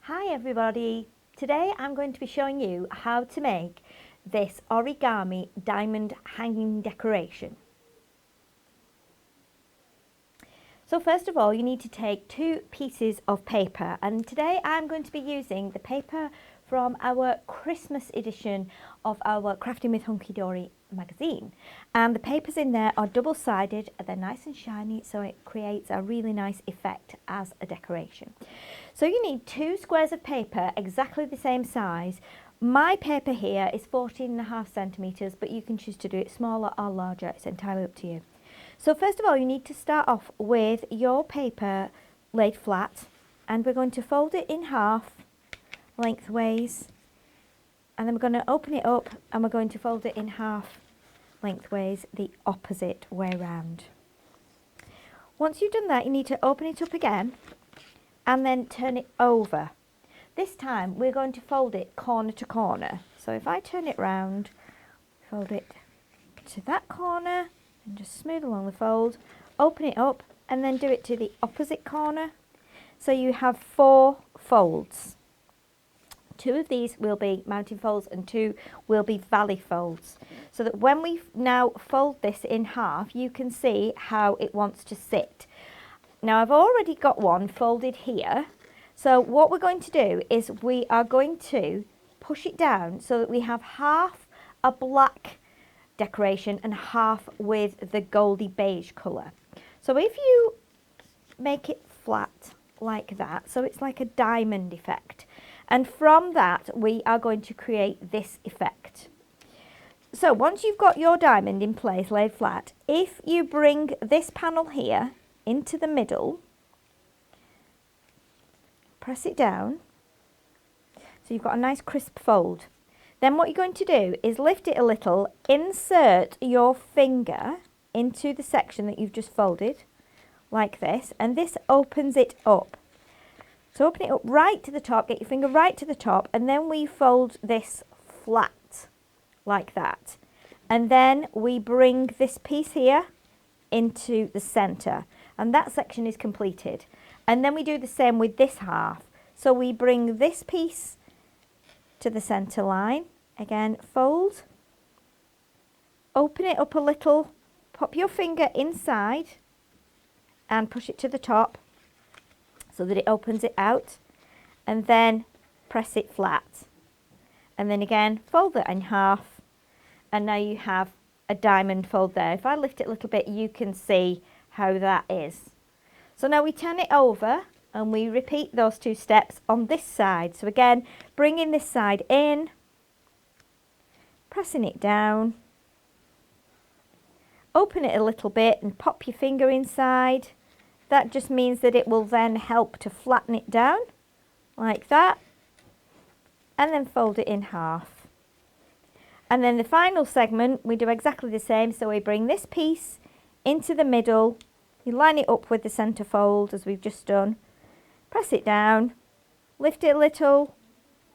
Hi everybody! Today I'm going to be showing you how to make this origami diamond hanging decoration. So first of all you need to take 2 pieces of paper, and today I'm going to be using the paper from our Christmas edition of our Crafting with Hunkydory magazine, and the papers in there are double-sided. They're nice and shiny, so it creates a really nice effect as a decoration. So you need 2 squares of paper exactly the same size. My paper here is 14.5 centimetres, but you can choose to do it smaller or larger, it's entirely up to you. So first of all you need to start off with your paper laid flat, and we're going to fold it in half lengthways, and then we're going to open it up and we're going to fold it in half lengthways the opposite way round. Once you've done that, you need to open it up again and then turn it over. This time we're going to fold it corner to corner. So if I turn it round, fold it to that corner and just smooth along the fold, open it up and then do it to the opposite corner. So you have 4 folds. 2 of these will be mountain folds and 2 will be valley folds, so that when we now fold this in half, you can see how it wants to sit. Now I've already got one folded here, so what we're going to do is we are going to push it down so that we have half a black decoration and half with the goldy beige colour. So if you make it flat like that, so it's like a diamond effect, and from that we are going to create this effect. So once you've got your diamond in place laid flat, if you bring this panel here into the middle, press it down so you've got a nice crisp fold. Then what you're going to do is lift it a little, insert your finger into the section that you've just folded like this, and this opens it up. So open it up right to the top, get your finger right to the top, and then we fold this flat like that. And then we bring this piece here into the centre, and that section is completed. And then we do the same with this half. So we bring this piece to the centre line, again fold, open it up a little, pop your finger inside and push it to the top so that it opens it out, and then press it flat. And then again, fold it in half, and now you have a diamond fold there. If I lift it a little bit, you can see how that is. So now we turn it over and we repeat those 2 steps on this side. So again, bringing this side in, pressing it down, open it a little bit and pop your finger inside. That just means that it will then help to flatten it down like that, and then fold it in half. And then the final segment we do exactly the same. So we bring this piece into the middle, you line it up with the centre fold as we've just done, press it down, lift it a little,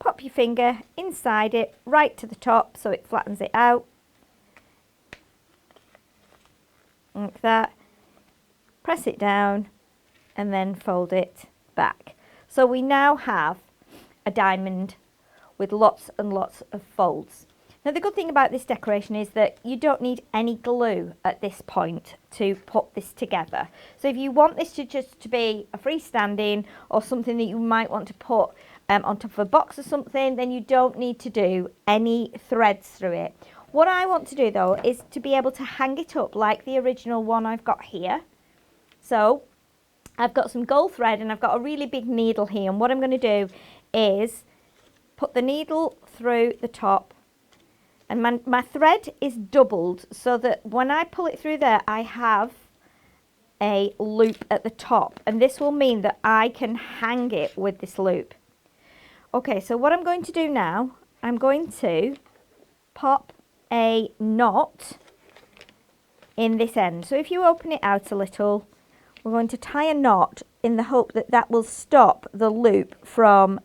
pop your finger inside it right to the top so it flattens it out like that. Press it down and then fold it back. So we now have a diamond with lots and lots of folds. Now the good thing about this decoration is that you don't need any glue at this point to put this together. So if you want this to just to be a freestanding or something that you might want to put on top of a box or something, then you don't need to do any threads through it. What I want to do though is to be able to hang it up like the original one I've got here. So I've got some gold thread and I've got a really big needle here, and what I'm going to do is put the needle through the top, and my thread is doubled so that when I pull it through there I have a loop at the top, and this will mean that I can hang it with this loop. Okay, so what I'm going to do now, I'm going to pop a knot in this end. So if you open it out a little, we're going to tie a knot in the hope that that will stop the loop from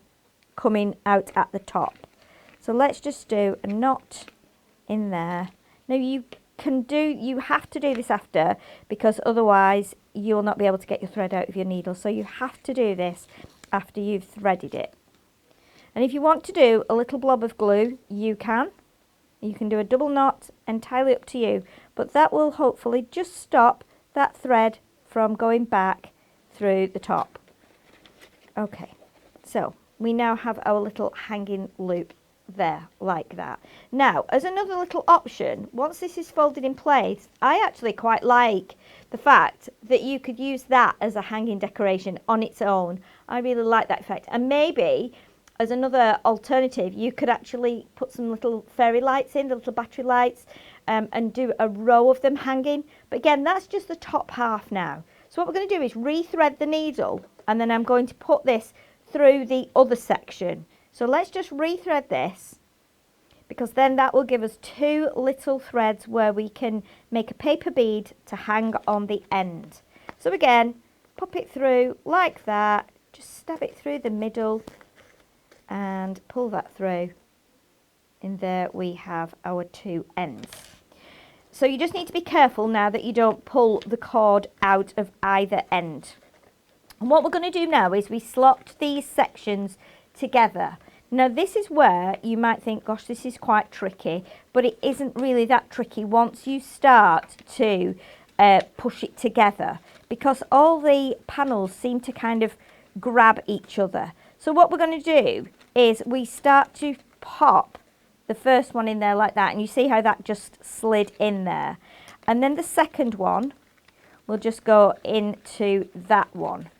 coming out at the top. So let's just do a knot in there. Now you have to do this after, because otherwise you'll not be able to get your thread out of your needle. So you have to do this after you've threaded it. And if you want to do a little blob of glue, you can. You can do a double knot, entirely up to you. But that will hopefully just stop that thread from going back through the top. Okay, so we now have our little hanging loop there, like that. Now, as another little option, once this is folded in place, I actually quite like the fact that you could use that as a hanging decoration on its own. I really like that effect. And maybe as another alternative, you could actually put some little fairy lights in, the little battery lights, and do a row of them hanging. But again, that's just the top half now. So what we're going to do is rethread the needle, and then I'm going to put this through the other section. So let's just rethread this, because then that will give us two little threads where we can make a paper bead to hang on the end. So again, pop it through like that, just stab it through the middle and pull that through. And there we have our two ends. So you just need to be careful now that you don't pull the cord out of either end. And what we're going to do now is we slot these sections together. Now this is where you might think, gosh, this is quite tricky, but it isn't really that tricky once you start to push it together, because all the panels seem to kind of grab each other. So what we're going to do is we start to pop the first one in there like that, and you see how that just slid in there. And then the second one will just go into that one.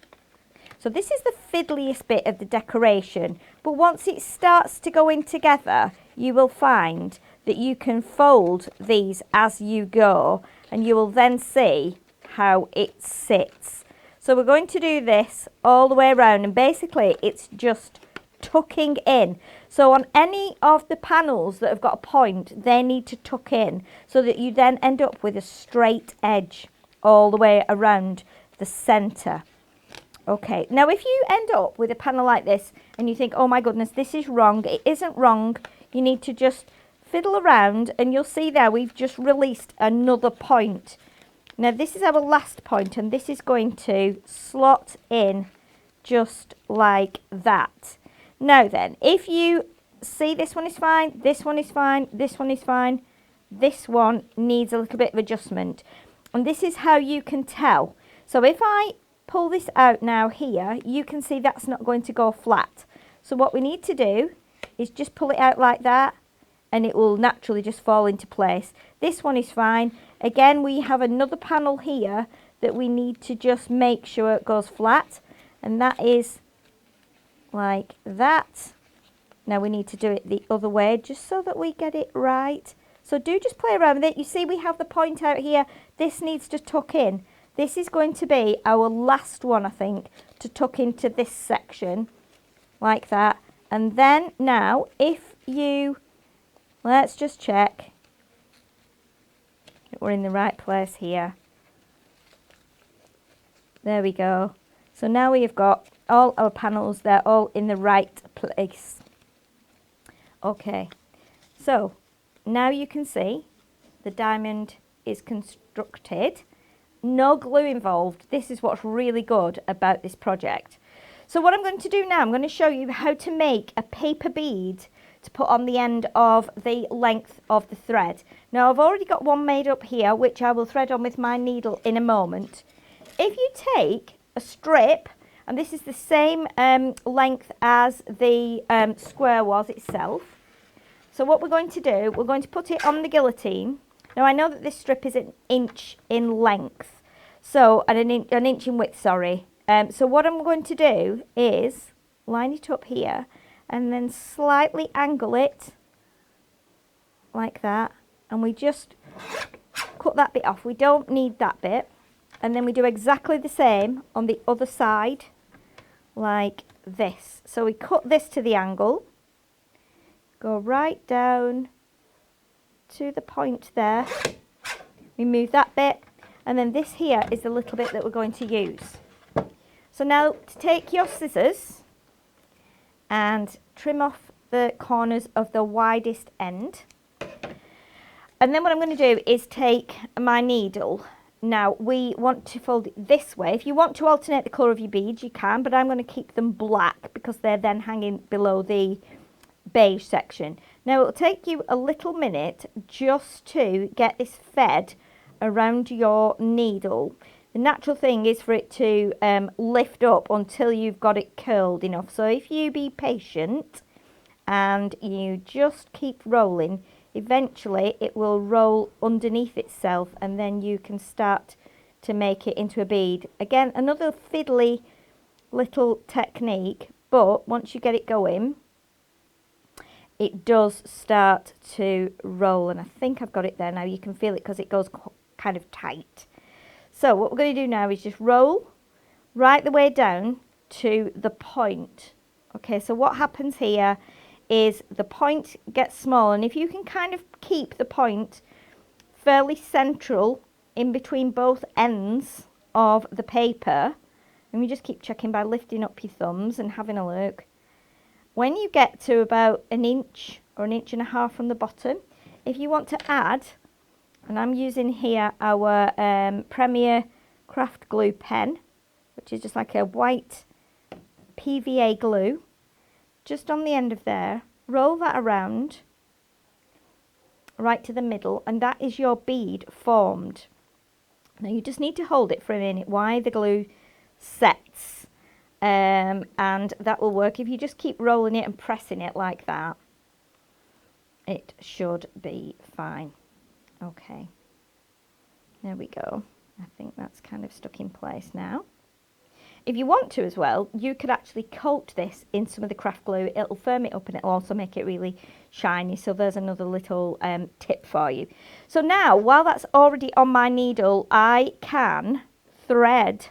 So this is the fiddliest bit of the decoration, but once it starts to go in together, you will find that you can fold these as you go, and you will then see how it sits. So we're going to do this all the way around, and basically it's just tucking in. So on any of the panels that have got a point, they need to tuck in so that you then end up with a straight edge all the way around the centre. Okay, now if you end up with a panel like this and you think, oh my goodness, this is wrong, it isn't wrong. You need to just fiddle around, and you'll see there we've just released another point. Now this is our last point, and this is going to slot in just like that. Now then, if you see this one is fine, this one is fine, this one is fine, this one needs a little bit of adjustment. And this is how you can tell. So if I pull this out now here, you can see that's not going to go flat. So what we need to do is just pull it out like that, and it will naturally just fall into place. This one is fine. Again, we have another panel here that we need to just make sure it goes flat, and that is like that. Now we need to do it the other way just so that we get it right. So do just play around with it. You see we have the point out here. This needs to tuck in. This is going to be our last one, I think, to tuck into this section like that. And then now if you, let's just check that we're in the right place here. There we go. So now we have got all our panels, they're all in the right place. Okay, so now you can see the diamond is constructed. No glue involved. This is what's really good about this project. So what I'm going to do now, I'm going to show you how to make a paper bead to put on the end of the length of the thread. Now I've already got one made up here, which I will thread on with my needle in a moment. If you take a strip, and this is the same length as the square was itself. So what we're going to do, we're going to put it on the guillotine. Now I know that this strip is an inch in length, so an inch in width, sorry. So what I'm going to do is line it up here and then slightly angle it like that, and we just cut that bit off. We don't need that bit. And then we do exactly the same on the other side like this. So we cut this to the angle, go right down to the point there, remove that bit, and then this here is the little bit that we're going to use. So now to take your scissors and trim off the corners of the widest end, and then what I'm going to do is take my needle Now we want to fold it this way. If you want to alternate the colour of your beads, you can, but I'm going to keep them black because they're then hanging below the beige section. Now it'll take you a little minute just to get this fed around your needle. The natural thing is for it to lift up until you've got it curled enough. So if you be patient and you just keep rolling, eventually it will roll underneath itself and then you can start to make it into a bead. Again, another fiddly little technique, but once you get it going, it does start to roll, and I think I've got it there now. You can feel it because it goes kind of tight. So what we're going to do now is just roll right the way down to the point. Okay, so what happens here is the point gets small, and if you can kind of keep the point fairly central in between both ends of the paper, and we just keep checking by lifting up your thumbs and having a look. When you get to about an inch or an inch and a half from the bottom, if you want to add, and I'm using here our Premier Craft Glue pen, which is just like a white PVA glue, just on the end of there, roll that around right to the middle, and that is your bead formed. Now you just need to hold it for a minute while the glue sets, and that will work. If you just keep rolling it and pressing it like that, it should be fine. Okay, there we go. I think that's kind of stuck in place now. If you want to as well, you could actually coat this in some of the craft glue. It'll firm it up and it'll also make it really shiny. So there's another little tip for you. So now, while that's already on my needle, I can thread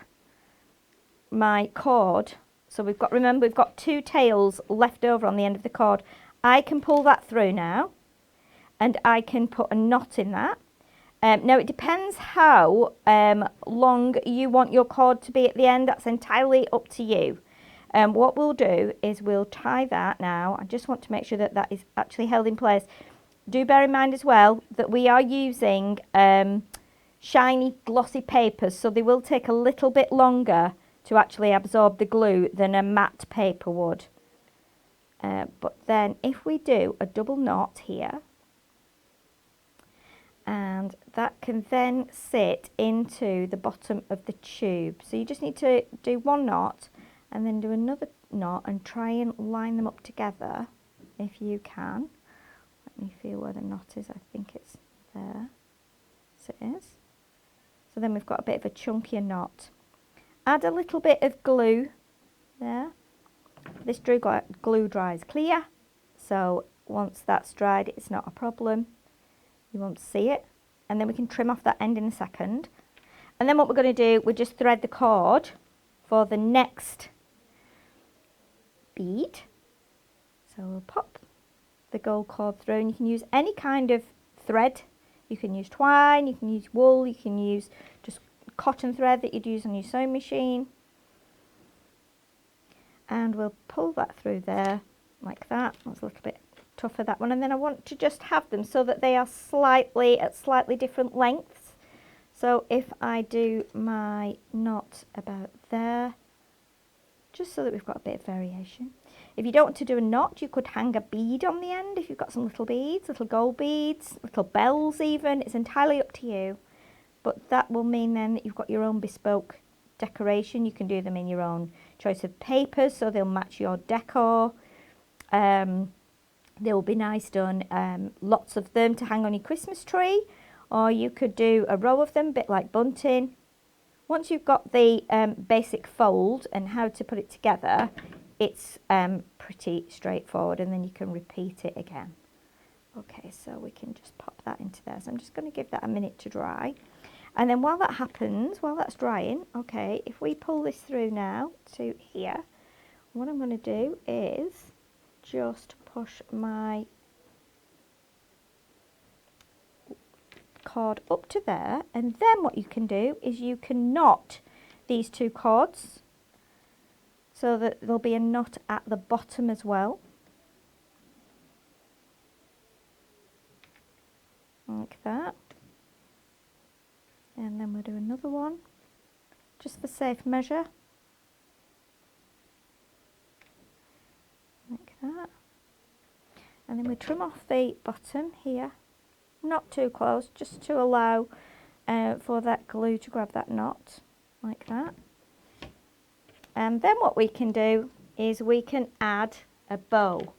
my cord. So we've got, remember, we've got 2 tails left over on the end of the cord. I can pull that through now, and I can put a knot in that. Now it depends how long you want your cord to be at the end. That's entirely up to you. What we'll do is we'll tie that now. I just want to make sure that that is actually held in place. Do bear in mind as well that we are using shiny glossy papers, so they will take a little bit longer to actually absorb the glue than a matte paper would. But then if we do a double knot here, and that can then sit into the bottom of the tube. So you just need to do 1 knot and then do another knot and try and line them up together if you can. Let me feel where the knot is. I think it's there. Yes, it is. So then we've got a bit of a chunkier knot. Add a little bit of glue there. This glue dries clear, so once that's dried, it's not a problem. You won't see it, and then we can trim off that end in a second. And then what we're going to do, we just thread the cord for the next bead. So we'll pop the gold cord through, and you can use any kind of thread. You can use twine, you can use wool, you can use just cotton thread that you'd use on your sewing machine. And we'll pull that through there like that. That's a little bit tougher, that one. And then I want to just have them so that they are at slightly different lengths. So if I do my knot about there, just so that we've got a bit of variation. If you don't want to do a knot, you could hang a bead on the end. If you've got some little beads, little gold beads, little bells even, it's entirely up to you. But that will mean then that you've got your own bespoke decoration. You can do them in your own choice of papers, so they'll match your decor. They will be nice done, lots of them to hang on your Christmas tree, or you could do a row of them, a bit like bunting. Once you've got the basic fold and how to put it together, it's pretty straightforward, and then you can repeat it again. Okay, so we can just pop that into there. So I'm just going to give that a minute to dry. And then while that happens, while that's drying, okay, if we pull this through now to here, what I'm going to do is just push my cord up to there, and then what you can do is you can knot these 2 cords so that there'll be a knot at the bottom as well, like that. And then we'll do another one, just for safe measure. Like that. And then we trim off the bottom here, not too close, just to allow for that glue to grab that knot, like that. And then what we can do is we can add a bow.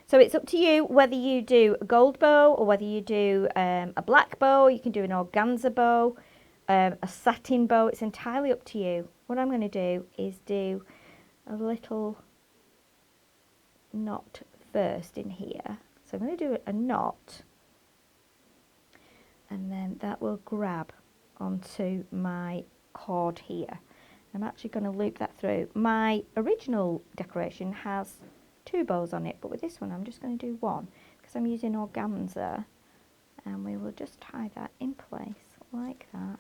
So it's up to you whether you do a gold bow or whether you do a black bow. You can do an organza bow, a satin bow. It's entirely up to you. What I'm going to do is do a little knot first in here. So I'm going to do a knot, and then that will grab onto my cord here. I'm actually going to loop that through. My original decoration has 2 bows on it, but with this one I'm just going to do 1 because I'm using organza, and we will just tie that in place like that,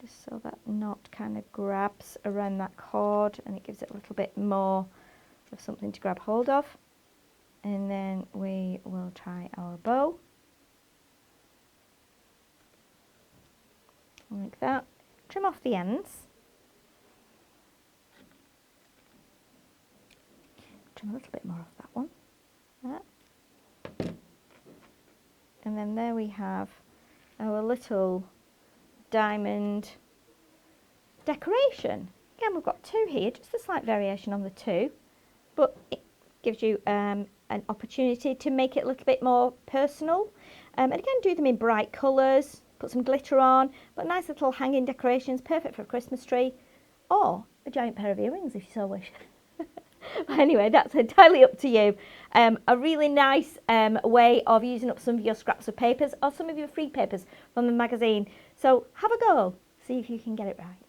just so that knot kind of grabs around that cord and it gives it a little bit more of something to grab hold of. And then we will tie our bow like that, trim off the ends. Trim a little bit more off that one. That. And then there we have our little diamond decoration. Again, we've got 2 here, just a slight variation on the 2, but it gives you an opportunity to make it a little bit more personal. And again, do them in bright colours, put some glitter on, but nice little hanging decorations, perfect for a Christmas tree, or a giant pair of earrings if you so wish. But anyway, that's entirely up to you. A really nice way of using up some of your scraps of papers or some of your free papers from the magazine. So have a go, see if you can get it right.